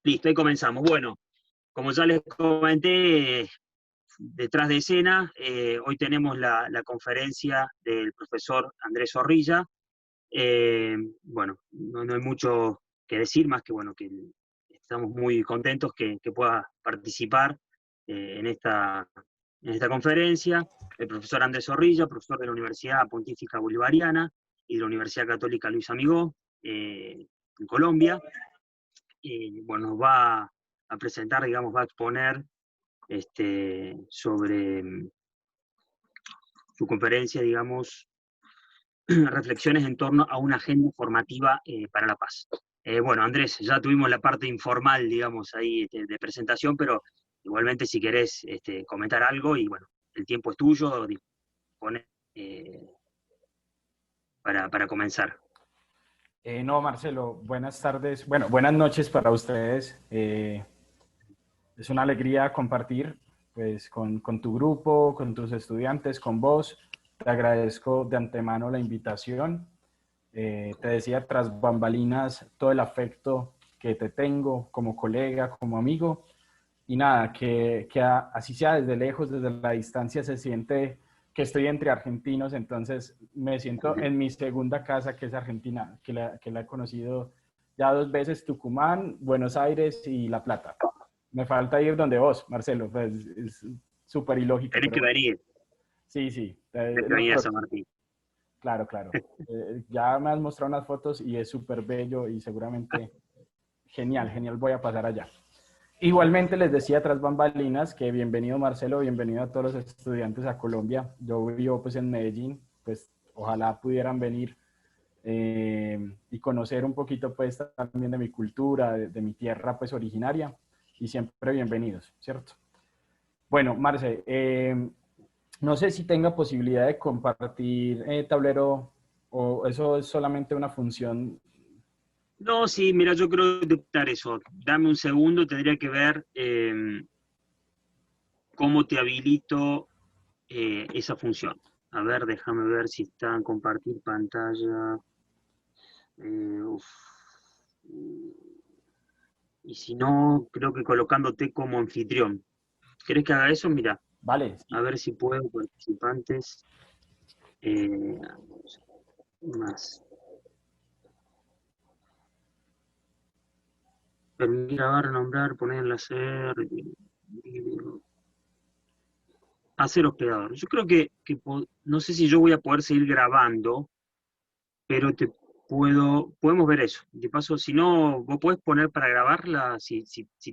Listo, ahí comenzamos. Bueno, como ya les comenté, detrás de escena, hoy tenemos la conferencia del profesor Andrés Zorrilla. Bueno, no hay mucho que decir, más que bueno, que estamos muy contentos que pueda participar en esta conferencia. El profesor Andrés Zorrilla, profesor de la Universidad Pontífica Bolivariana y de la Universidad Católica Luis Amigó, en Colombia. Bueno, nos va a presentar, digamos, va a exponer sobre su conferencia, digamos, reflexiones en torno a una agenda formativa para la paz. Bueno, Andrés, ya tuvimos la parte informal, digamos, ahí de presentación, pero igualmente si querés comentar algo, y bueno, el tiempo es tuyo, dispone para comenzar. No, Marcelo, buenas tardes, bueno, buenas noches para ustedes. Es una alegría compartir pues, con tu grupo, con tus estudiantes, con vos. Te agradezco de antemano la invitación. Te decía tras bambalinas todo el afecto que te tengo como colega, como amigo. Y nada, que así sea desde lejos, desde la distancia, se siente que estoy entre argentinos, entonces me siento en mi segunda casa, que es Argentina, que la he conocido ya 2 veces, Tucumán, Buenos Aires y La Plata. Me falta ir donde vos, Marcelo, pues es súper ilógico, Tenés pero que bueno. venir, Sí, sí, tenés que lo venir a San próximo. Martín. Claro, claro. Ya me has mostrado unas fotos y es súper bello y seguramente genial, genial, voy a pasar allá. Igualmente les decía tras bambalinas que bienvenido Marcelo, bienvenido a todos los estudiantes a Colombia. Yo vivo pues en Medellín, pues ojalá pudieran venir y conocer un poquito pues también de mi cultura, de mi tierra pues originaria y siempre bienvenidos, ¿cierto? Bueno, Marce, no sé si tenga posibilidad de compartir tablero o eso es solamente una función. No, sí, mira, yo creo que detectar eso. Dame un segundo, tendría que ver cómo te habilito esa función. A ver, déjame ver si está en compartir pantalla. Uf. Y si no, creo que colocándote como anfitrión. ¿Querés que haga eso? Mira, Vale, a sí. ver si puedo, participantes. eh, más. Permitir, grabar, nombrar, poner, enlace, vídeo. Hacer hospedador. Yo creo no sé si yo voy a poder seguir grabando, pero podemos ver eso. De paso, si no, vos podés poner para grabarla, si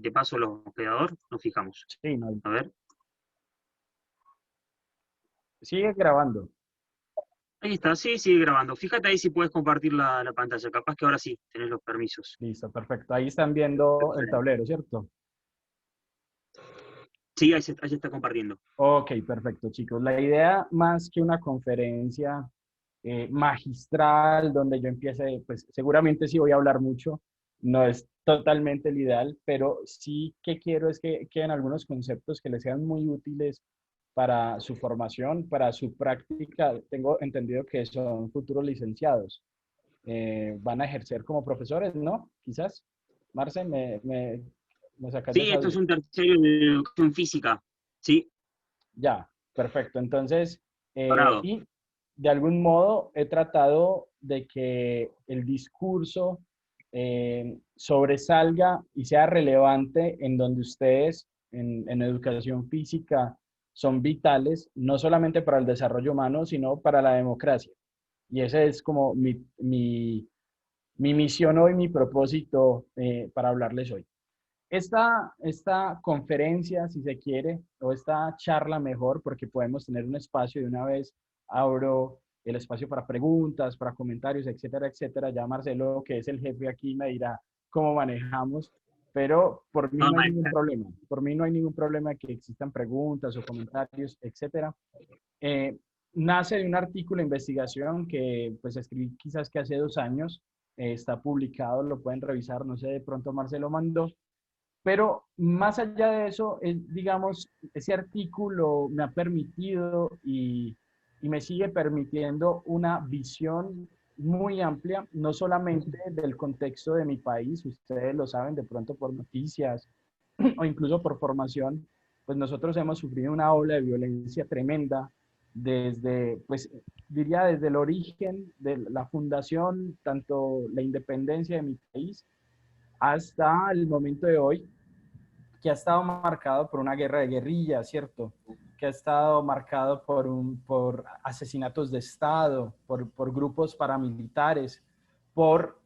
te paso el hospedador, nos fijamos. Sí, no, A ver. sigue grabando. Ahí está, sí, sigue grabando. Fíjate ahí si puedes compartir la pantalla. Capaz que ahora sí tenés los permisos. Listo, perfecto. Ahí están viendo el tablero, ¿cierto? Sí, ahí se está compartiendo. Ok, perfecto, chicos. La idea más que una conferencia magistral donde yo empiece, pues seguramente sí voy a hablar mucho, no es totalmente el ideal, pero sí que quiero es que queden algunos conceptos que les sean muy útiles para su formación, para su práctica. Tengo entendido que son futuros licenciados. Van a ejercer como profesores, ¿no? Quizás. Marce, me sacas de Sí, esa esto es duda. un tercero de educación física. Sí, Ya, perfecto. Entonces, parado. y de algún modo he tratado de que el discurso sobresalga y sea relevante en donde ustedes en educación física son vitales, no solamente para el desarrollo humano, sino para la democracia. Y ese es como mi misión hoy, mi propósito para hablarles hoy. Esta conferencia, si se quiere, o esta charla mejor, porque podemos tener un espacio de una vez, abro el espacio para preguntas, para comentarios, etcétera, etcétera. Ya Marcelo, que es el jefe aquí, me dirá cómo manejamos, pero por mí No, no hay no, ningún problema. Por mí no hay ningún problema que existan preguntas o comentarios, etcétera. Eh, Nace de un artículo de investigación que pues escribí quizás que hace 2 años, está publicado, lo pueden revisar, no sé, de pronto Marcelo mandó, pero más allá de eso, digamos, ese artículo me ha permitido y me sigue permitiendo una visión muy amplia, no solamente del contexto de mi país, ustedes lo saben de pronto por noticias o incluso por formación, pues nosotros hemos sufrido una ola de violencia tremenda desde, pues diría desde el origen de la fundación, tanto la independencia de mi país, hasta el momento de hoy, que ha estado marcado por una guerra de guerrilla, ¿cierto? Que ha estado marcado por asesinatos de Estado, por grupos paramilitares, por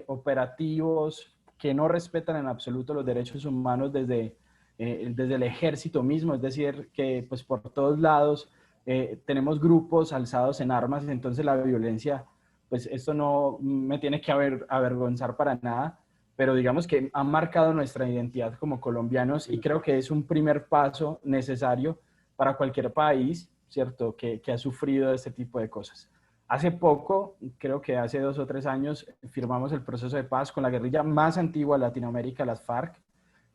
operativos que no respetan en absoluto los derechos humanos desde el ejército mismo, es decir, que pues por todos lados tenemos grupos alzados en armas, entonces la violencia, pues esto no me tiene que avergonzar para nada, pero digamos que han marcado nuestra identidad como colombianos y creo que es un primer paso necesario para cualquier país, ¿cierto?, que ha sufrido este tipo de cosas. Hace poco, creo que hace 2 o 3 años, firmamos el proceso de paz con la guerrilla más antigua de Latinoamérica, las FARC,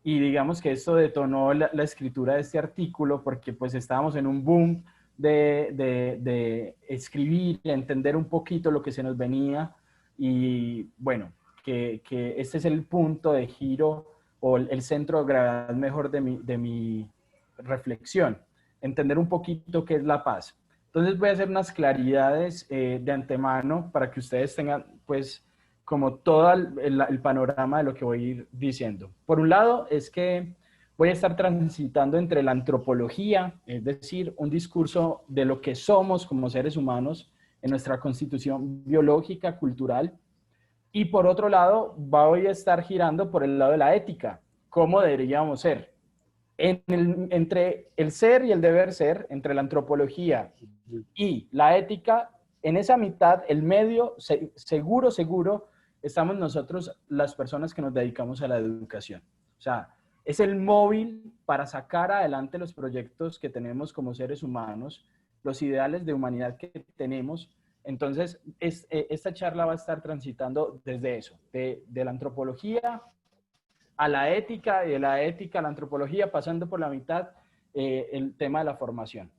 y digamos que esto detonó la escritura de este artículo porque pues estábamos en un boom de escribir, de entender un poquito lo que se nos venía y bueno, que este es el punto de giro o el centro de gravedad mejor de mi reflexión, entender un poquito qué es la paz. Entonces voy a hacer unas claridades de antemano para que ustedes tengan pues como todo el panorama de lo que voy a ir diciendo. Por un lado, es que voy a estar transitando entre la antropología, es decir, un discurso de lo que somos como seres humanos en nuestra constitución biológica, cultural, y por otro lado, voy a estar girando por el lado de la ética, cómo deberíamos ser. Entre el ser y el deber ser, entre la antropología y la ética, en esa mitad, el medio, seguro, estamos nosotros, las personas que nos dedicamos a la educación. O sea, es el móvil para sacar adelante los proyectos que tenemos como seres humanos, los ideales de humanidad que tenemos. Entonces, esta charla va a estar transitando desde eso, de la antropología a la ética y de la ética a la antropología, pasando por la mitad el tema de la formación.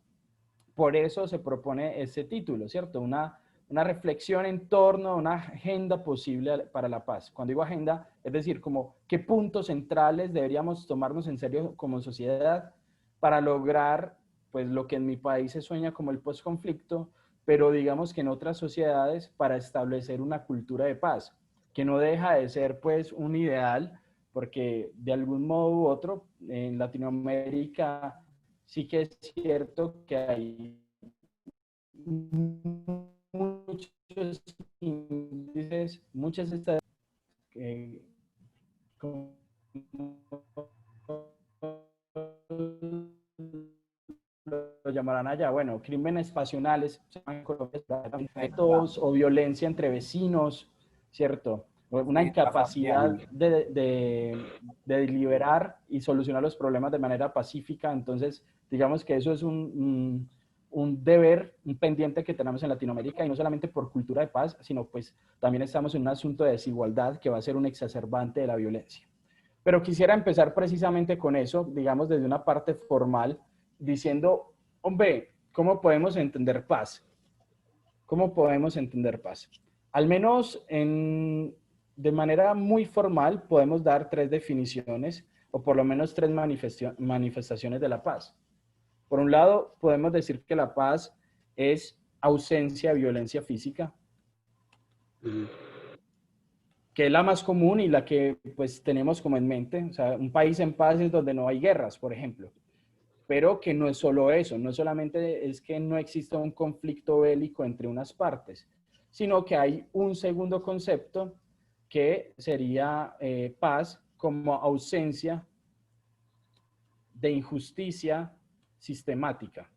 Por eso se propone ese título, ¿cierto? Una reflexión en torno a una agenda posible para la paz. Cuando digo agenda, es decir, como qué puntos centrales deberíamos tomarnos en serio como sociedad para lograr pues lo que en mi país se sueña como el posconflicto, pero digamos que en otras sociedades para establecer una cultura de paz, que no deja de ser pues un ideal, porque de algún modo u otro en Latinoamérica sí que es cierto que hay muchos índices, muchas estadísticas, como lo llamarán allá, bueno, crímenes pasionales, o violencia entre vecinos, ¿cierto? Una incapacidad de deliberar y solucionar los problemas de manera pacífica. Entonces, digamos que eso es un deber, un pendiente que tenemos en Latinoamérica, y no solamente por cultura de paz, sino pues también estamos en un asunto de desigualdad que va a ser un exacerbante de la violencia. Pero quisiera empezar precisamente con eso, digamos desde una parte formal, diciendo, hombre, ¿cómo podemos entender paz? ¿Cómo podemos entender paz? Al menos de manera muy formal podemos dar 3 definiciones o por lo menos 3 manifestaciones de la paz. Por un lado, podemos decir que la paz es ausencia de violencia física, que es la más común y la que pues tenemos como en mente. O sea, un país en paz es donde no hay guerras, por ejemplo. Pero que no es solo eso, no solamente es que no exista un conflicto bélico entre unas partes, sino que hay un segundo concepto que sería paz como ausencia de injusticia sistemática.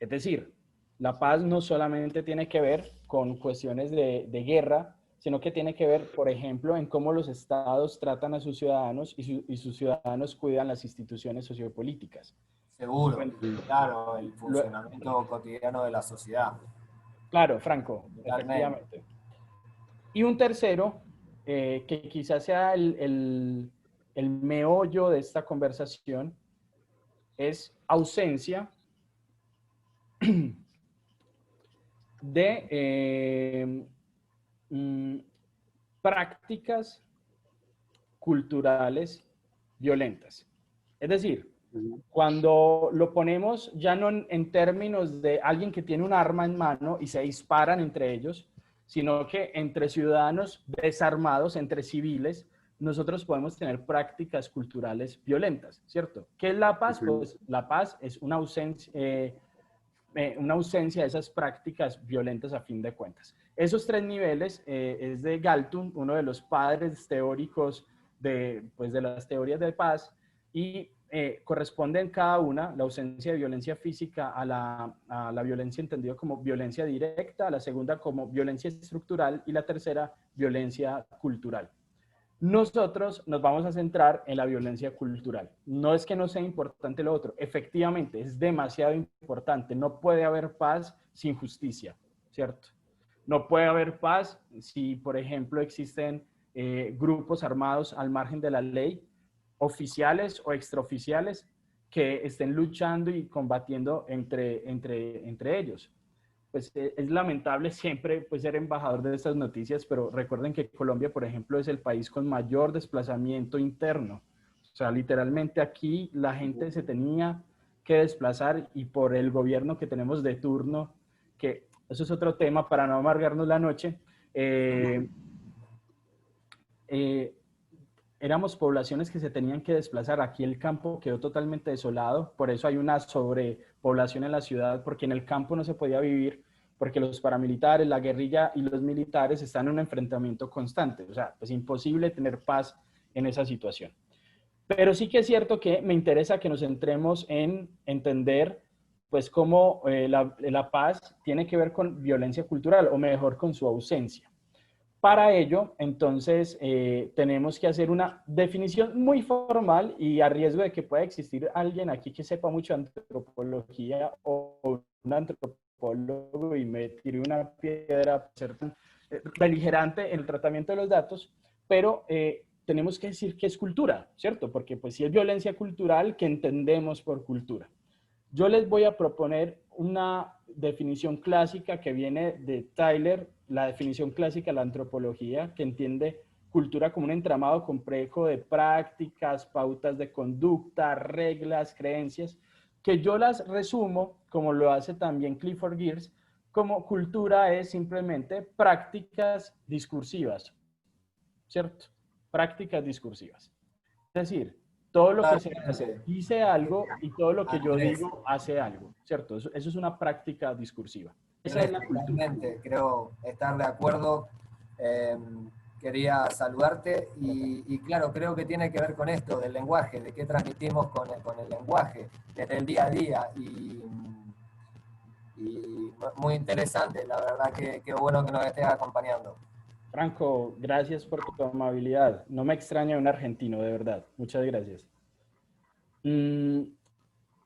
Es decir, la paz no solamente tiene que ver con cuestiones de guerra, sino que tiene que ver, por ejemplo, en cómo los estados tratan a sus ciudadanos y sus ciudadanos cuidan las instituciones sociopolíticas. Seguro, Bueno, claro, el funcionamiento cotidiano de la sociedad. claro, Franco, Totalmente. efectivamente. Y un tercero, que quizás sea el meollo de esta conversación, es ausencia de prácticas culturales violentas. Es decir, cuando lo ponemos ya no en términos de alguien que tiene un arma en mano y se disparan entre ellos, sino que entre ciudadanos desarmados, entre civiles, nosotros podemos tener prácticas culturales violentas, ¿cierto? ¿Qué es la paz? Pues la paz es una ausencia de esas prácticas violentas a fin de cuentas. Esos tres niveles es de Galtung, uno de los padres teóricos pues, de las teorías de paz, y corresponden cada una, la ausencia de violencia física a la violencia entendida como violencia directa, la segunda como violencia estructural y la tercera violencia cultural. Nosotros nos vamos a centrar en la violencia cultural. No es que no sea importante lo otro, efectivamente es demasiado importante. No puede haber paz sin justicia, ¿cierto? No puede haber paz si, por ejemplo, existen grupos armados al margen de la ley, oficiales o extraoficiales, que estén luchando y combatiendo entre ellos. Pues es lamentable siempre pues, ser embajador de estas noticias, pero recuerden que Colombia, por ejemplo, es el país con mayor desplazamiento interno. O sea, literalmente aquí la gente se tenía que desplazar y por el gobierno que tenemos de turno, que eso es otro tema para no amargarnos la noche, éramos poblaciones que se tenían que desplazar. Aquí el campo quedó totalmente desolado, por eso hay una sobrepoblación en la ciudad, porque en el campo no se podía vivir, porque los paramilitares, la guerrilla y los militares están en un enfrentamiento constante. O sea, es imposible tener paz en esa situación. Pero sí que es cierto que me interesa que nos centremos en entender pues cómo la paz tiene que ver con violencia cultural, o mejor, con su ausencia. Para ello, entonces, tenemos que hacer una definición muy formal, y a riesgo de que pueda existir alguien aquí que sepa mucho de antropología o un antropólogo y me tire una piedra por ser tan beligerante en el tratamiento de los datos, pero tenemos que decir que es cultura, ¿cierto? Porque pues si es violencia cultural, ¿qué entendemos por cultura? Yo les voy a proponer una definición clásica que viene de Tyler, la definición clásica de la antropología, que entiende cultura como un entramado complejo de prácticas, pautas de conducta, reglas, creencias, que yo las resumo, como lo hace también Clifford Geertz, como cultura es simplemente prácticas discursivas, ¿cierto? Prácticas discursivas. Es decir, todo lo que se hace dice algo y todo lo que yo digo hace algo, ¿cierto? Eso es una práctica discursiva. Esa es la cultura. Creo estar de acuerdo. Quería saludarte y claro, creo que tiene que ver con esto del lenguaje, de qué transmitimos con el lenguaje desde el día a día y muy interesante, la verdad que bueno que nos estés acompañando. Franco, gracias por tu amabilidad. No me extraña un argentino, de verdad. Muchas gracias.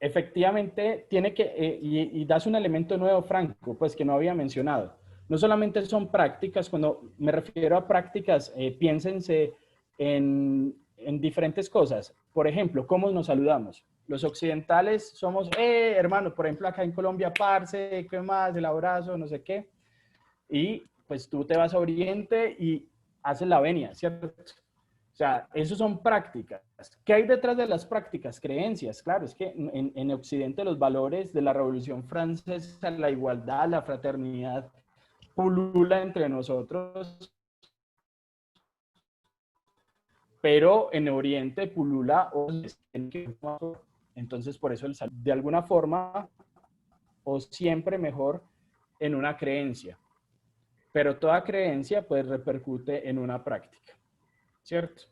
Efectivamente, tiene que, y das un elemento nuevo, Franco, pues que no había mencionado. No solamente son prácticas, cuando me refiero a prácticas, piénsense en diferentes cosas. Por ejemplo, ¿cómo nos saludamos? Los occidentales somos, hermano, por ejemplo, acá en Colombia, parce, ¿qué más? El abrazo, no sé qué. Y pues tú te vas a Oriente y haces la venia, ¿cierto? O sea, eso son prácticas. ¿Qué hay detrás de las prácticas? Creencias, claro, es que en Occidente los valores de la Revolución Francesa, la igualdad, la fraternidad, pulula entre nosotros, pero en Oriente pulula, entonces por eso el saludo, de alguna forma, o siempre mejor, en una creencia. Pero toda creencia pues repercute en una práctica, ¿cierto?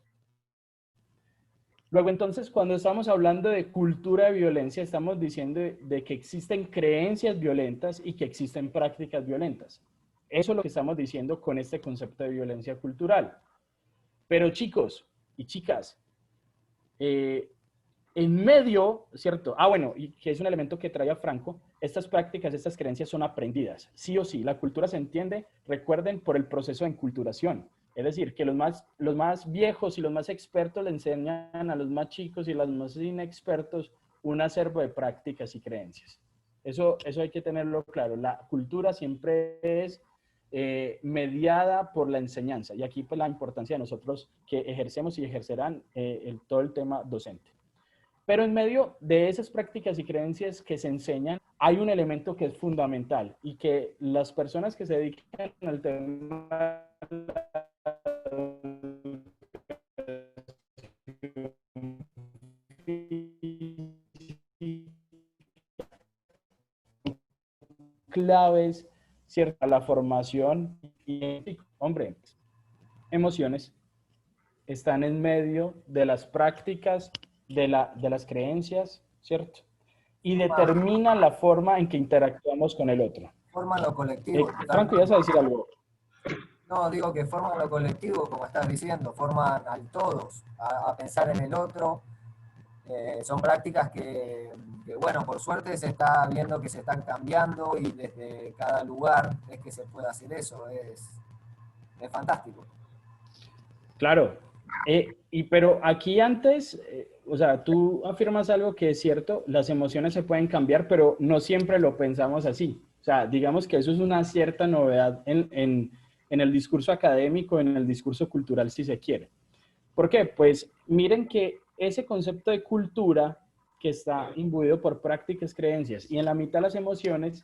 Luego entonces cuando estamos hablando de cultura de violencia estamos diciendo de que existen creencias violentas y que existen prácticas violentas. Eso es lo que estamos diciendo con este concepto de violencia cultural. Pero chicos y chicas, en medio, ¿cierto? Bueno, y que es un elemento que trae a Franco, estas prácticas, estas creencias son aprendidas, sí o sí. La cultura se entiende, recuerden, por el proceso de enculturación. Es decir, que los más viejos y los más expertos le enseñan a los más chicos y los más inexpertos un acervo de prácticas y creencias. Eso hay que tenerlo claro. La cultura siempre es mediada por la enseñanza. Y aquí pues la importancia de nosotros que ejercemos y ejercerán todo el tema docente. Pero en medio de esas prácticas y creencias que se enseñan, hay un elemento que es fundamental y que las personas que se dedican al tema claves, ¿cierto? La formación y, hombre, emociones están en medio de las prácticas, de las creencias, ¿cierto? Y determinan la forma en que interactuamos con el otro. Forman lo colectivo. Franco, ¿ibas a decir algo? No, digo que forman lo colectivo, como estás diciendo, forman al todos, a pensar en el otro. Son prácticas que, bueno, por suerte se está viendo que se están cambiando y desde cada lugar es que se puede hacer eso. Es fantástico. Claro. Pero aquí antes, o sea, tú afirmas algo que es cierto, las emociones se pueden cambiar, pero no siempre lo pensamos así. O sea, digamos que eso es una cierta novedad en el discurso académico, en el discurso cultural, si se quiere. ¿Por qué? Pues miren que ese concepto de cultura que está imbuido por prácticas, creencias y en la mitad las emociones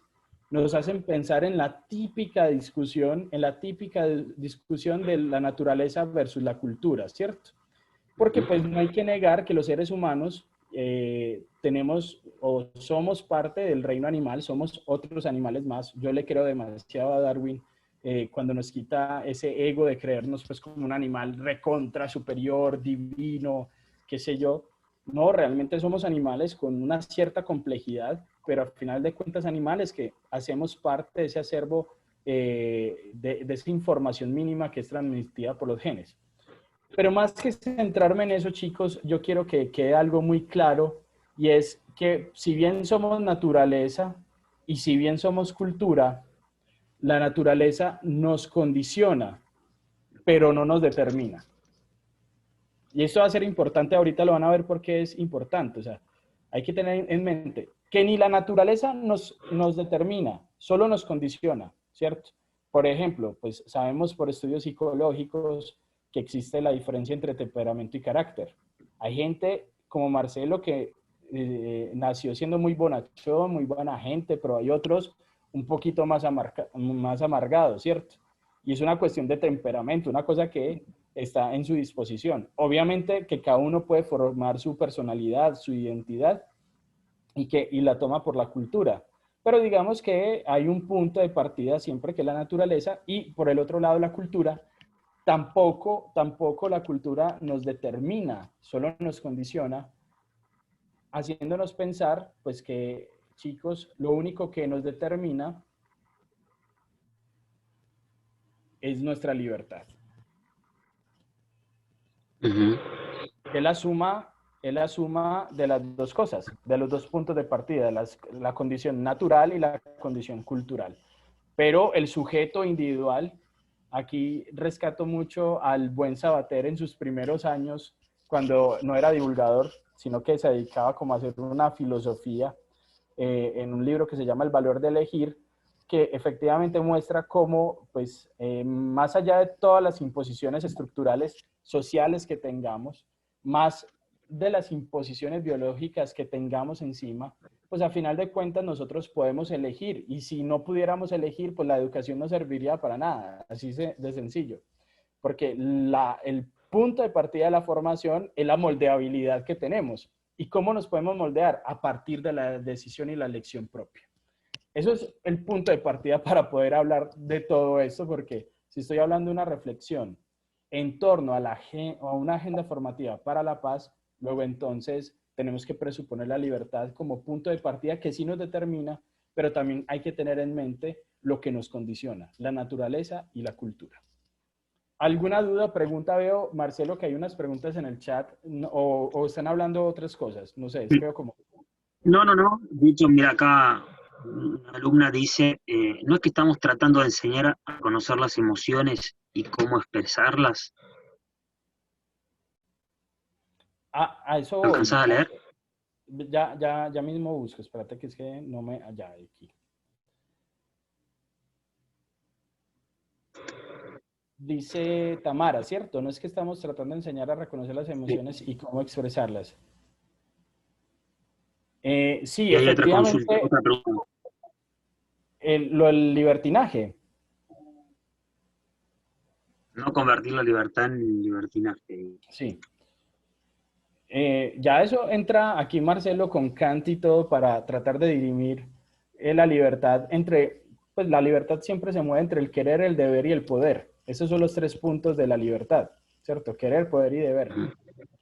nos hacen pensar en la típica discusión, de la naturaleza versus la cultura, ¿cierto? Porque pues no hay que negar que los seres humanos tenemos o somos parte del reino animal, somos otros animales más. Yo le creo demasiado a Darwin cuando nos quita ese ego de creernos pues como un animal recontra, superior, divino, qué sé yo. No, realmente somos animales con una cierta complejidad, pero al final de cuentas animales que hacemos parte de ese acervo, de esa información mínima que es transmitida por los genes. Pero más que centrarme en eso, chicos, yo quiero que quede algo muy claro y es que si bien somos naturaleza y si bien somos cultura, la naturaleza nos condiciona, pero no nos determina. Y esto va a ser importante, ahorita lo van a ver porque es importante. O sea, hay que tener en mente que ni la naturaleza nos determina, solo nos condiciona, ¿cierto? Por ejemplo, pues sabemos por estudios psicológicos que existe la diferencia entre temperamento y carácter. Hay gente como Marcelo que nació siendo muy bonachón, muy buena gente, pero hay otros un poquito más amargados, ¿cierto? Y es una cuestión de temperamento, una cosa que está en su disposición. Obviamente que cada uno puede formar su personalidad, su identidad y la toma por la cultura. Pero digamos que hay un punto de partida siempre que es la naturaleza y por el otro lado la cultura. Tampoco la cultura nos determina, solo nos condiciona, haciéndonos pensar pues que, chicos, lo único que nos determina es nuestra libertad. Es la suma de las dos cosas, de los dos puntos de partida, la condición natural y la condición cultural. Pero el sujeto individual, aquí rescato mucho al buen Sabater en sus primeros años, cuando no era divulgador, sino que se dedicaba como a hacer una filosofía en un libro que se llama El valor de elegir, que efectivamente muestra cómo, pues, más allá de todas las imposiciones estructurales sociales que tengamos, más de las imposiciones biológicas que tengamos encima, pues a final de cuentas nosotros podemos elegir, y si no pudiéramos elegir, pues la educación no serviría para nada, así de sencillo, porque el punto de partida de la formación es la moldeabilidad que tenemos. ¿Y cómo nos podemos moldear? A partir de la decisión y la elección propia. Eso es el punto de partida para poder hablar de todo esto, porque si estoy hablando de una reflexión en torno a una agenda formativa para la paz, luego entonces tenemos que presuponer la libertad como punto de partida que sí nos determina, pero también hay que tener en mente lo que nos condiciona, la naturaleza y la cultura. ¿Alguna duda, pregunta? Veo, Marcelo, que hay unas preguntas en el chat o están hablando de otras cosas. No sé, veo como... No. De hecho, mira acá, una alumna dice, no es que estamos tratando de enseñar a conocer las emociones y cómo expresarlas. A eso voy. ¿Alcanzás a leer? Ya mismo busco, espérate que es que no me... Allá, aquí. Dice Tamara, ¿cierto? No es que estamos tratando de enseñar a reconocer las emociones y cómo expresarlas. Sí, Y hay otra consulta, efectivamente, otra pregunta. el libertinaje. No convertir la libertad en libertinaje. Sí. Ya eso entra aquí Marcelo con Kant y todo para tratar de dirimir la libertad entre, pues la libertad siempre se mueve entre el querer, el deber y el poder. Esos son los tres puntos de la libertad, ¿cierto? Querer, poder y deber.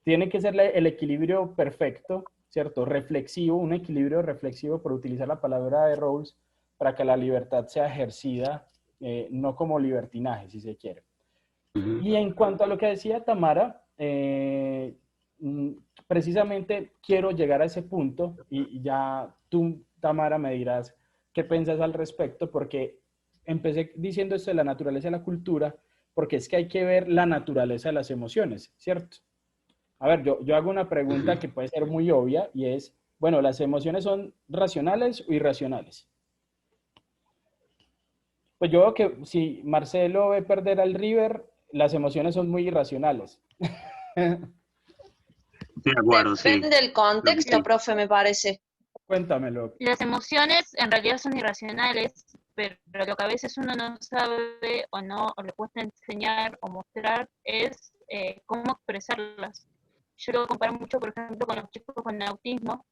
Tiene que ser el equilibrio perfecto, ¿cierto? Reflexivo, un equilibrio reflexivo, por utilizar la palabra de Rawls, para que la libertad sea ejercida, no como libertinaje, si se quiere. Y en cuanto a lo que decía Tamara, precisamente quiero llegar a ese punto y ya tú, Tamara, me dirás qué piensas al respecto, porque empecé diciendo esto de la naturaleza de la cultura, porque es que hay que ver la naturaleza de las emociones, ¿cierto? A ver, yo hago una pregunta que puede ser muy obvia y es, bueno, ¿las emociones son racionales o irracionales? Pues yo veo que si Marcelo ve perder al River, las emociones son muy irracionales. Estoy de acuerdo, sí. Depende del contexto, Sí. profe, me parece. Cuéntamelo. Las emociones en realidad son irracionales, pero lo que a veces uno no sabe o no, o le cuesta enseñar o mostrar es cómo expresarlas. Yo lo comparo mucho, por ejemplo, con los chicos con autismo,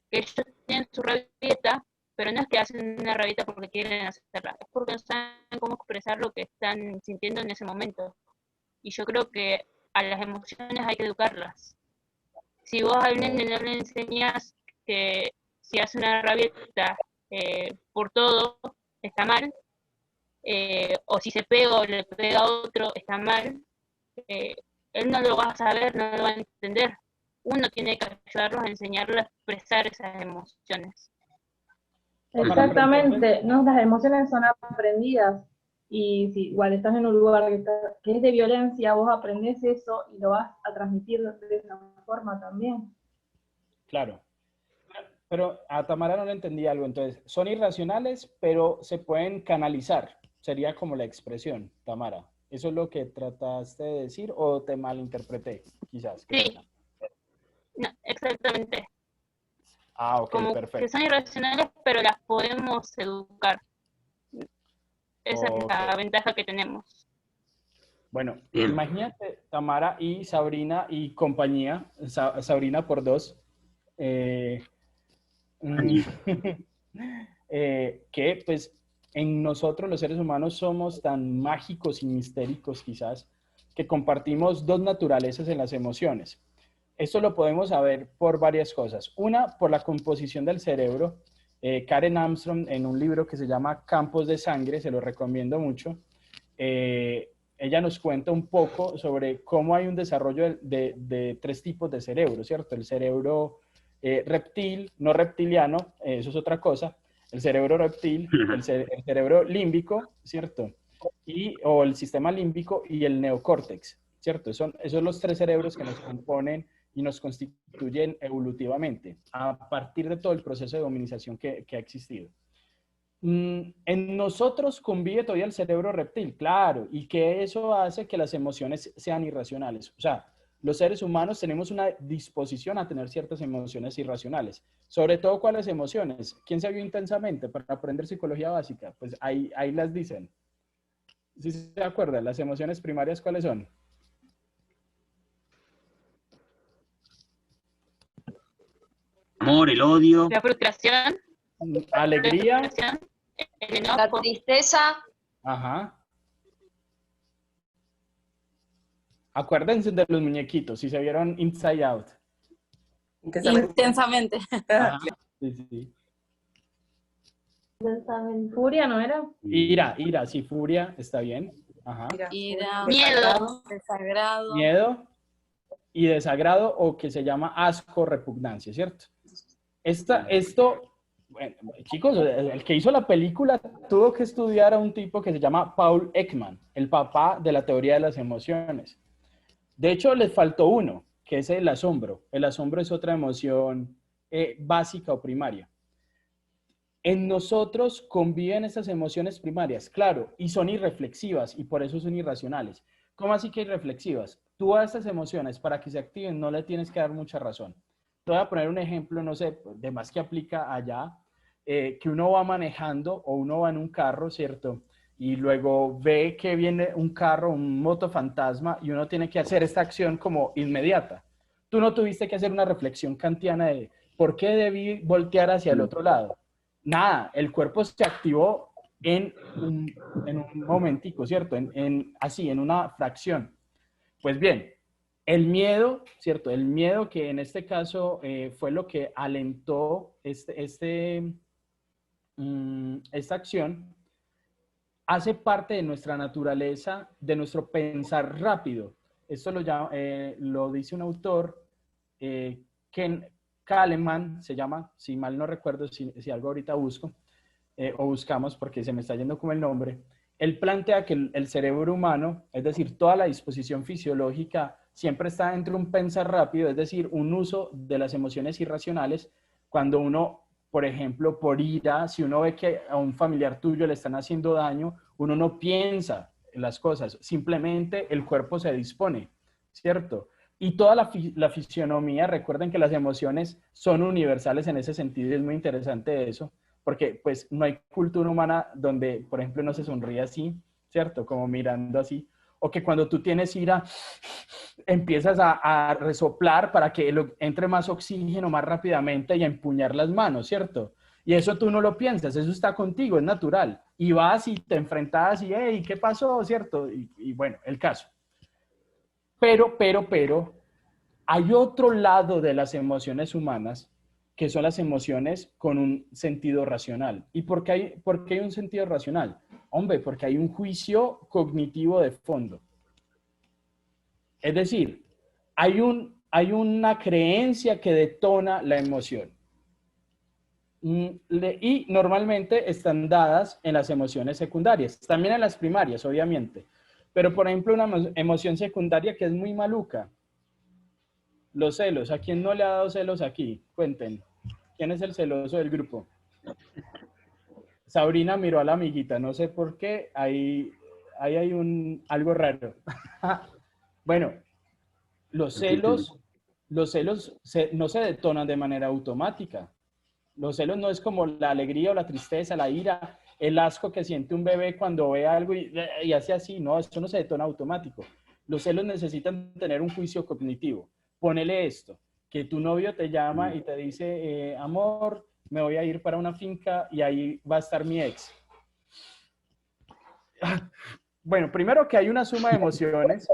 que ellos tienen su rabieta, pero no es que hacen una rabieta porque quieren hacerla, es porque no saben cómo expresar lo que están sintiendo en ese momento. Y yo creo que a las emociones hay que educarlas. Si vos al nene no le enseñas que si hace una rabieta por todo, está mal, o si se pega o le pega a otro, está mal, él no lo va a saber, no lo va a entender. Uno tiene que ayudarlos a enseñarlos a expresar esas emociones. Exactamente, no, las emociones son aprendidas y si igual estás en un lugar que es de violencia, vos aprendés eso y lo vas a transmitir de esa forma también. Claro. Pero a Tamara no le entendí algo. Entonces, son irracionales, pero se pueden canalizar. Sería como la expresión, Tamara. ¿Eso es lo que trataste de decir o te malinterpreté? Quizás. Sí, no, exactamente. Ah, ok, Como perfecto. que son irracionales, pero las podemos educar. Esa es la ventaja que tenemos. Bueno, Bien. imagínate Tamara y Sabrina y compañía, Sabrina por dos, que pues en nosotros los seres humanos somos tan mágicos y mistéricos quizás que compartimos dos naturalezas en las emociones. Esto lo podemos saber por varias cosas. Una, por la composición del cerebro. Karen Armstrong, en un libro que se llama Campos de Sangre, se lo recomiendo mucho, ella nos cuenta un poco sobre cómo hay un desarrollo de tres tipos de cerebro, ¿cierto? El cerebro reptil, no reptiliano, eso es otra cosa, el cerebro reptil, el cerebro límbico, ¿cierto? O el sistema límbico y el neocórtex, ¿cierto? Esos los tres cerebros que nos componen y nos constituyen evolutivamente a partir de todo el proceso de dominización que ha existido. En nosotros convive todavía el cerebro reptil, claro, y que eso hace que las emociones sean irracionales. O sea, los seres humanos tenemos una disposición a tener ciertas emociones irracionales. Sobre todo, ¿cuáles emociones? ¿Quién se vio intensamente para aprender psicología básica? Pues ahí las dicen. ¿Sí se acuerdan? Las emociones primarias, ¿cuáles son? Amor, el odio. La frustración, Alegría. el La enojo. tristeza, Ajá. Acuérdense de los muñequitos, si se vieron Inside Out. Intensamente. Ajá. Sí. Furia, ¿no era? Ira, sí, furia, está bien. Ajá. Ira, Miedo. desagrado. Miedo y desagrado, o que se llama asco, repugnancia, ¿cierto? Bueno, chicos, el que hizo la película tuvo que estudiar a un tipo que se llama Paul Ekman, el papá de la teoría de las emociones. De hecho, les faltó uno, que es el asombro. El asombro es otra emoción básica o primaria. En nosotros conviven estas emociones primarias, claro, y son irreflexivas y por eso son irracionales. ¿Cómo así que irreflexivas? Tú a estas emociones, para que se activen, no le tienes que dar mucha razón. Te voy a poner un ejemplo, no sé, de más que aplica allá, que uno va manejando o uno va en un carro, ¿cierto? Y luego ve que viene un carro, un motofantasma, y uno tiene que hacer esta acción como inmediata. Tú no tuviste que hacer una reflexión kantiana de por qué debí voltear hacia el otro lado. Nada, el cuerpo se activó en un momentico, ¿cierto? Así, en una fracción. Pues bien, el miedo, ¿cierto? El miedo que en este caso fue lo que alentó esta acción, hace parte de nuestra naturaleza, de nuestro pensar rápido. Esto lo dice un autor, Ken Kahneman, se llama, si mal no recuerdo, si algo ahorita busco, o buscamos porque se me está yendo como el nombre. Él plantea que el cerebro humano, es decir, toda la disposición fisiológica, siempre está entre un pensar rápido, es decir, un uso de las emociones irracionales. Cuando uno, por ejemplo, por ira, si uno ve que a un familiar tuyo le están haciendo daño, uno no piensa en las cosas, simplemente el cuerpo se dispone, ¿cierto? Y toda la fisionomía, recuerden que las emociones son universales en ese sentido, y es muy interesante eso, porque pues no hay cultura humana donde, por ejemplo, no se sonríe así, ¿cierto? Como mirando así, o que cuando tú tienes ira, empiezas a resoplar para que entre más oxígeno más rápidamente y a empuñar las manos, ¿cierto? Y eso tú no lo piensas, eso está contigo, es natural. Y vas y te enfrentas y, hey, ¿qué pasó? ¿Cierto? Y bueno, el caso. Pero, hay otro lado de las emociones humanas que son las emociones con un sentido racional. ¿Y por qué hay un sentido racional? Hombre, porque hay un juicio cognitivo de fondo. Es decir, hay una creencia que detona la emoción. Y normalmente están dadas en las emociones secundarias, también en las primarias, obviamente. Pero, por ejemplo, una emoción secundaria que es muy maluca. Los celos. ¿A quién no le ha dado celos aquí? Cuenten. ¿Quién es el celoso del grupo? Sabrina miró a la amiguita. No sé por qué. Ahí hay algo raro. Bueno, los celos no se detonan de manera automática. Los celos no es como la alegría o la tristeza, la ira, el asco que siente un bebé cuando ve algo y hace así. No, eso no se detona automático. Los celos necesitan tener un juicio cognitivo. Ponele esto, que tu novio te llama y te dice, amor, me voy a ir para una finca y ahí va a estar mi ex. Bueno, primero que hay una suma de emociones,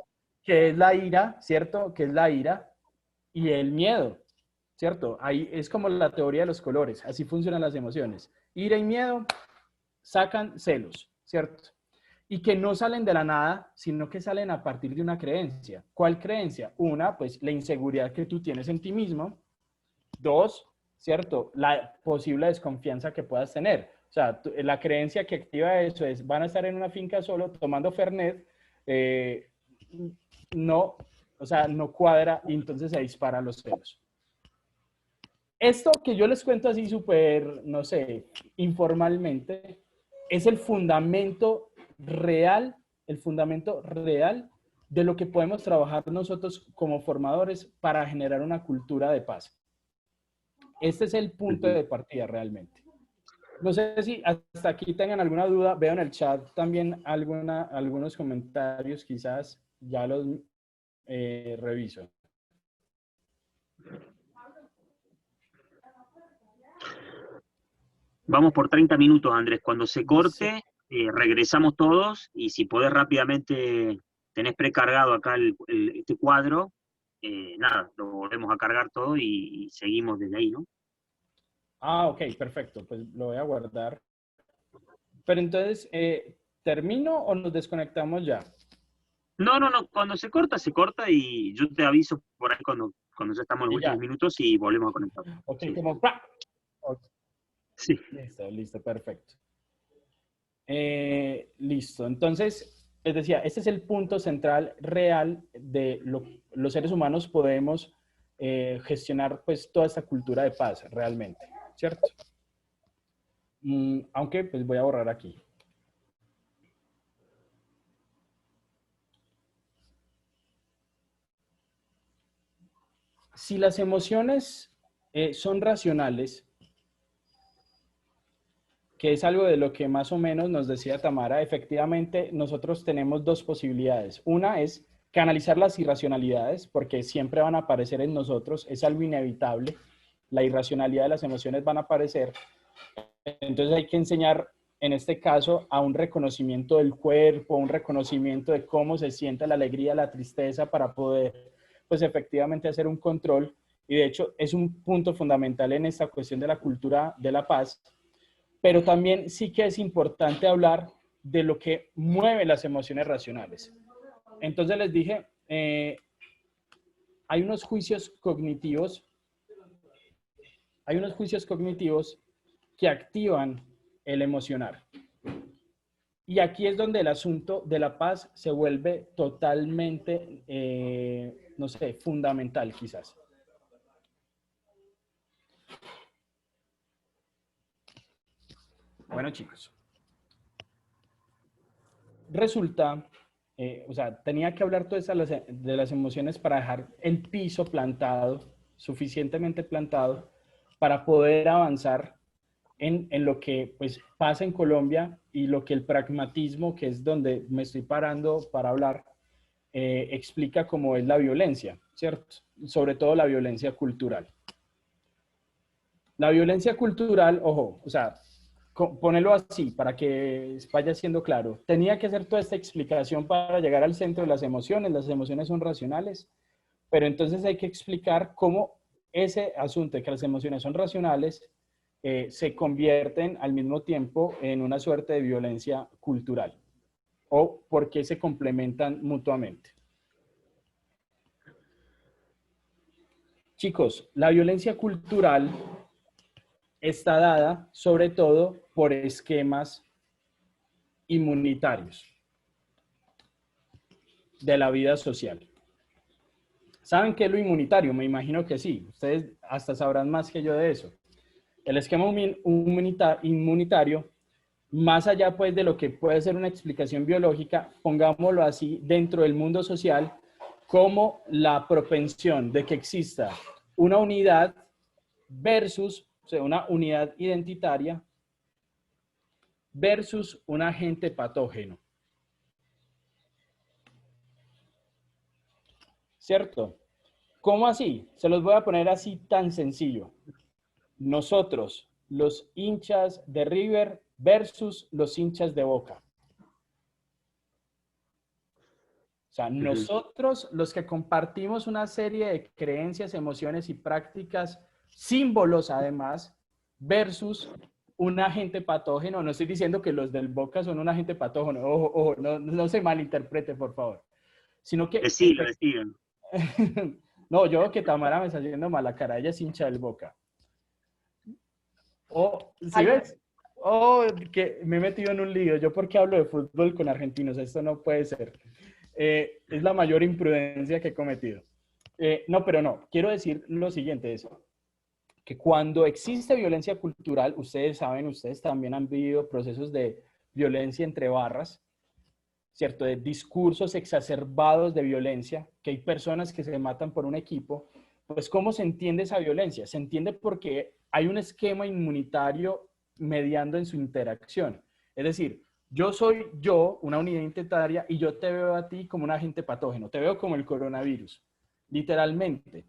que es la ira, ¿cierto? Que es la ira y el miedo, ¿cierto? Ahí es como la teoría de los colores, así funcionan las emociones. Ira y miedo sacan celos, ¿cierto? Y que no salen de la nada, sino que salen a partir de una creencia. ¿Cuál creencia? Una, pues la inseguridad que tú tienes en ti mismo. Dos, ¿cierto? La posible desconfianza que puedas tener. O sea, la creencia que activa eso es, van a estar en una finca solo tomando Fernet, no, o sea, no cuadra y entonces se disparan los celos. Esto que yo les cuento así súper, no sé, informalmente, es el fundamento real de lo que podemos trabajar nosotros como formadores para generar una cultura de paz. Este es el punto de partida realmente. No sé si hasta aquí tengan alguna duda. Veo en el chat también algunos comentarios, quizás ya los reviso. Vamos por 30 minutos, Andrés. Cuando se corte, regresamos todos y si podés rápidamente, tenés precargado acá este cuadro, nada, lo volvemos a cargar todo y seguimos desde ahí, ¿no? Ah, ok, perfecto. Pues lo voy a guardar. Pero entonces, ¿termino o nos desconectamos ya? No, cuando se corta y yo te aviso por ahí cuando ya estamos en los últimos minutos y volvemos a conectar. Ok, sí. como... Okay. Sí. Listo, perfecto. Listo, entonces, les decía, este es el punto central real de los seres humanos podemos gestionar pues toda esta cultura de paz realmente, ¿cierto? Aunque pues voy a borrar aquí. Si las emociones son racionales, que es algo de lo que más o menos nos decía Tamara, efectivamente nosotros tenemos dos posibilidades. Una es canalizar las irracionalidades, porque siempre van a aparecer en nosotros, es algo inevitable, la irracionalidad de las emociones van a aparecer. Entonces hay que enseñar, en este caso, a un reconocimiento del cuerpo, un reconocimiento de cómo se siente la alegría, la tristeza, para poder, pues efectivamente hacer un control. Y de hecho es un punto fundamental en esta cuestión de la cultura de la paz. Pero también sí que es importante hablar de lo que mueve las emociones racionales. Entonces les dije, hay unos juicios cognitivos que activan el emocionar. Y aquí es donde el asunto de la paz se vuelve totalmente, no sé, fundamental quizás. Bueno, chicos. Resulta, o sea, tenía que hablar todas de las emociones para dejar el piso plantado, suficientemente plantado, para poder avanzar en lo que pues pasa en Colombia y lo que el pragmatismo, que es donde me estoy parando para hablar, explica cómo es la violencia, ¿cierto? Sobre todo la violencia cultural. La violencia cultural, ojo, o sea, ponerlo así para que vaya siendo claro. Tenía que hacer toda esta explicación para llegar al centro de las emociones son racionales, pero entonces hay que explicar cómo ese asunto de que las emociones son racionales se convierten al mismo tiempo en una suerte de violencia cultural o por qué se complementan mutuamente. Chicos, la violencia cultural está dada sobre todo por esquemas inmunitarios de la vida social. ¿Saben qué es lo inmunitario? Me imagino que sí. Ustedes hasta sabrán más que yo de eso. El esquema inmunitario, más allá pues de lo que puede ser una explicación biológica, pongámoslo así, dentro del mundo social, como la propensión de que exista una unidad versus, o sea, una unidad identitaria versus un agente patógeno. ¿Cierto? ¿Cómo así? Se los voy a poner así tan sencillo. Nosotros, los hinchas de River versus los hinchas de Boca. O sea, nosotros, los que compartimos una serie de creencias, emociones y prácticas, símbolos además, versus un agente patógeno. No estoy diciendo que los del Boca son un agente patógeno, ojo, ojo, no se malinterprete, por favor. Sino que... Decilo. No, yo que Tamara me está haciendo mala cara, ella es hincha del Boca. Oh, ¿sí ves? Oh, que me he metido en un lío. ¿Yo por qué hablo de fútbol con argentinos? Esto no puede ser. Es la mayor imprudencia que he cometido. No, pero no. Quiero decir lo siguiente, eso. Que cuando existe violencia cultural, ustedes saben, ustedes también han vivido procesos de violencia entre barras, ¿cierto? De discursos exacerbados de violencia, que hay personas que se matan por un equipo. Pues, ¿cómo se entiende esa violencia? Se entiende porque hay un esquema inmunitario mediando en su interacción. Es decir, yo soy una unidad identitaria, y yo te veo a ti como un agente patógeno, te veo como el coronavirus, literalmente.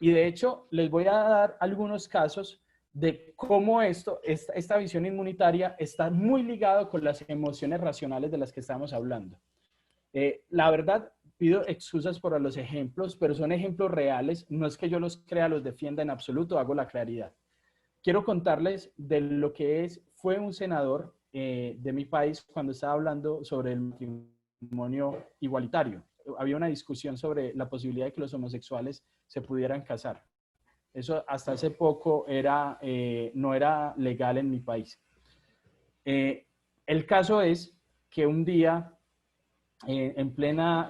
Y de hecho, les voy a dar algunos casos de cómo esta visión inmunitaria está muy ligado con las emociones racionales de las que estamos hablando. La verdad, pido excusas por los ejemplos, pero son ejemplos reales. No es que yo los crea, los defienda en absoluto, hago la claridad. Quiero contarles de lo que fue un senador de mi país cuando estaba hablando sobre el matrimonio igualitario. Había una discusión sobre la posibilidad de que los homosexuales se pudieran casar. Eso hasta hace poco no era legal en mi país. El caso es que un día, en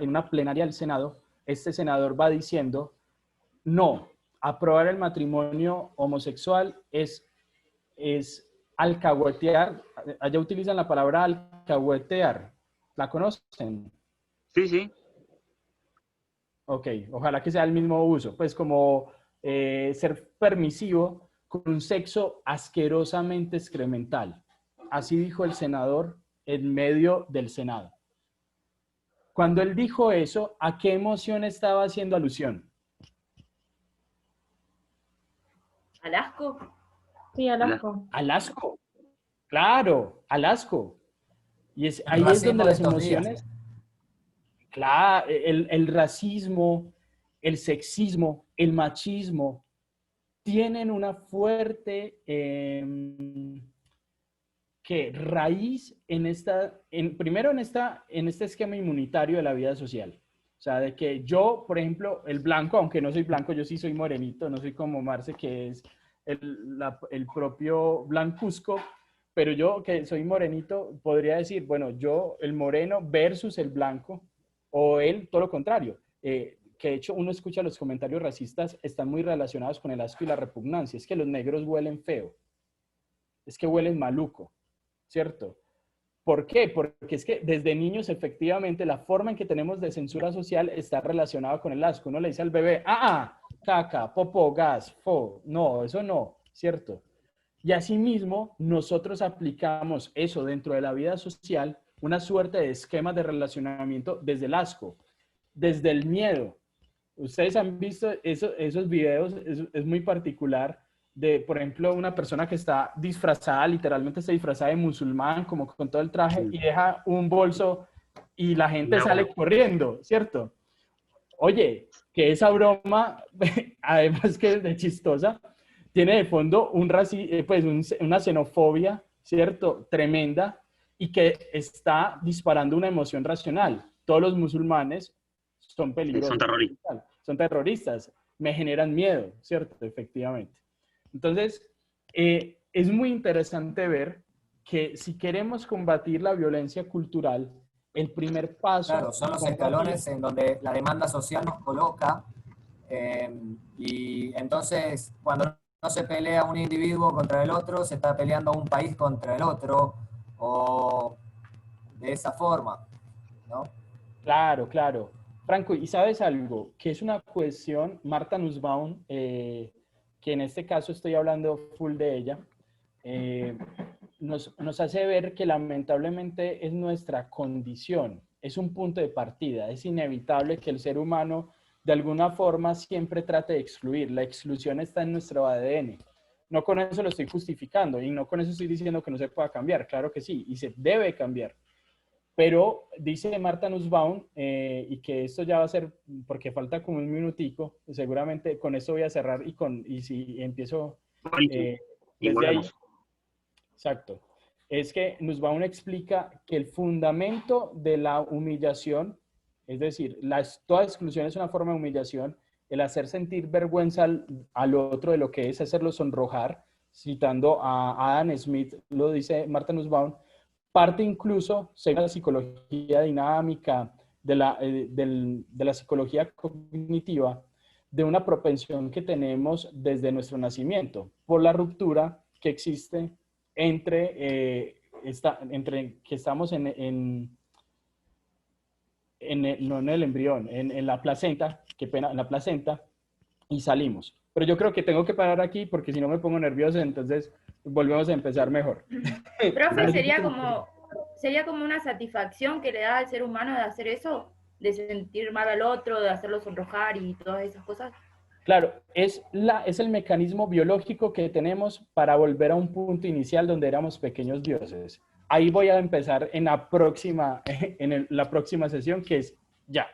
una plenaria del Senado, este senador va diciendo, no, aprobar el matrimonio homosexual es alcahuetear. Allá utilizan la palabra alcahuetear. ¿La conocen? Sí, sí. Ok, ojalá que sea el mismo uso. Pues como ser permisivo con un sexo asquerosamente excremental. Así dijo el senador en medio del Senado. Cuando él dijo eso, ¿a qué emoción estaba haciendo alusión? ¿Al asco? Sí, al asco. Al asco. Claro, al asco. Y ahí es donde racismo de las estos días. emociones, claro, el racismo, el sexismo, el machismo, tienen una fuerte raíz primero en este esquema inmunitario de la vida social. O sea, de que yo, por ejemplo, el blanco, aunque no soy blanco, yo sí soy morenito, no soy como Marce, que es el propio blancuzco, pero yo que soy morenito, podría decir, bueno, yo el moreno versus el blanco, o él, todo lo contrario. Que de hecho uno escucha los comentarios racistas, están muy relacionados con el asco y la repugnancia. Es que los negros huelen feo, es que huelen maluco, ¿cierto? ¿Por qué? Porque es que desde niños efectivamente la forma en que tenemos de censura social está relacionada con el asco. Uno le dice al bebé, caca, popó, gas, fo, no, eso no, ¿cierto? Y asimismo nosotros aplicamos eso dentro de la vida social, una suerte de esquemas de relacionamiento desde el asco, desde el miedo. Ustedes han visto esos videos, es muy particular de, por ejemplo, una persona que está disfrazada, literalmente está disfrazada de musulmán, como con todo el traje, y deja un bolso y la gente sale corriendo, ¿cierto? Oye, que esa broma, además que es de chistosa, tiene de fondo una xenofobia, ¿cierto? Tremenda, y que está disparando una emoción racional. Todos los musulmanes son peligrosos. Son terroristas. Son terroristas, me generan miedo, ¿cierto? Efectivamente. Entonces, es muy interesante ver que si queremos combatir la violencia cultural, el primer paso... Claro, son los escalones en donde la demanda social nos coloca, y entonces cuando no se pelea un individuo contra el otro, se está peleando un país contra el otro, o de esa forma, ¿no? Claro, claro. Franco, ¿y sabes algo? Que es una cuestión, Marta Nussbaum, que en este caso estoy hablando full de ella, nos hace ver que lamentablemente es nuestra condición, es un punto de partida, es inevitable que el ser humano de alguna forma siempre trate de excluir, la exclusión está en nuestro ADN. No con eso lo estoy justificando y no con eso estoy diciendo que no se pueda cambiar, claro que sí, y se debe cambiar. Pero dice Marta Nussbaum, y que esto ya va a ser, porque falta como un minutico, seguramente con esto voy a cerrar y si empiezo desde ahí. Exacto. Es que Nussbaum explica que el fundamento de la humillación, es decir, toda exclusión es una forma de humillación, el hacer sentir vergüenza al otro de lo que es hacerlo sonrojar, citando a Adam Smith, lo dice Marta Nussbaum, parte incluso, según la psicología dinámica, de la psicología cognitiva, de una propensión que tenemos desde nuestro nacimiento, por la ruptura que existe entre que estamos no en el embrión, en la placenta, qué pena, en la placenta, y salimos. Pero yo creo que tengo que parar aquí porque si no me pongo nervioso, entonces volvemos a empezar mejor. Profe, sería como una satisfacción que le da al ser humano de hacer eso, de sentir mal al otro, de hacerlo sonrojar y todas esas cosas. Claro, es el mecanismo biológico que tenemos para volver a un punto inicial donde éramos pequeños dioses. Ahí voy a empezar en la próxima sesión, que es ya.